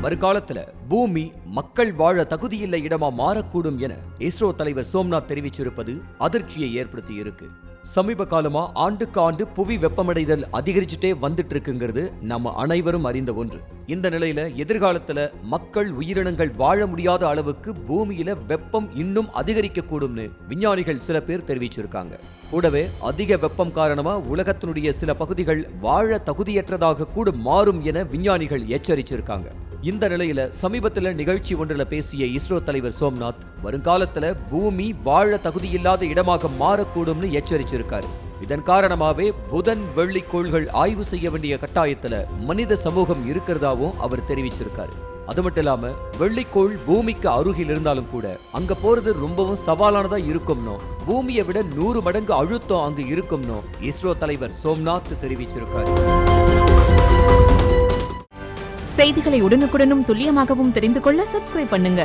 வருங்காலத்துல பூமி மக்கள் வாழ தகுதியில்லை இடமா மாறக்கூடும் என இஸ்ரோ தலைவர் சோம்நாத் தெரிவிச்சிருப்பது அதிர்ச்சியை ஏற்படுத்தி இருக்கு. சமீப காலமா ஆண்டுக்கு ஆண்டு புவி வெப்பமடைதல் அதிகரிச்சுட்டே வந்துட்டு இருக்குங்கிறது நம்ம அனைவரும் அறிந்த ஒன்று. இந்த நிலையில எதிர்காலத்துல மக்கள் உயிரினங்கள் வாழ முடியாத அளவுக்கு பூமியில வெப்பம் இன்னும் அதிகரிக்க கூடும்னு விஞ்ஞானிகள் சில பேர் தெரிவிச்சிருக்காங்க. கூடவே அதிக வெப்பம் காரணமா உலகத்தினுடைய சில பகுதிகள் வாழ தகுதியற்றதாக கூட மாறும் என விஞ்ஞானிகள் எச்சரிச்சிருக்காங்க. இந்த நிலையில சமீபத்துல நிகழ்ச்சி ஒன்றில் பேசிய இஸ்ரோ தலைவர் சோம்நாத் வருங்காலத்துல பூமி வாழ தகுதியில்லாத இடமாக மாறக்கூடும்னு எச்சரிச்சிருக்காரு. இதன் காரணமாவே புதன் வெள்ளி கோள்கள் ஆய்வு செய்ய வேண்டிய கட்டாயத்துல மனித சமூகம் இருக்கிறதாவும் அவர் தெரிவிச்சிருக்காரு. அது மட்டும் இல்லாம வெள்ளிக்கோள் பூமிக்கு அருகில் இருந்தாலும் கூட அங்க போறது ரொம்பவும் சவாலானதா இருக்கும்னோ, பூமியை விட 100 மடங்கு அழுத்தம் அங்கு இருக்கும்னோ இஸ்ரோ தலைவர் சோம்நாத் தெரிவிச்சிருக்காரு. செய்திகளை உடனுக்குடனும் துல்லியமாகவும் தெரிந்து கொள்ள சப்ஸ்கிரைப் பண்ணுங்க.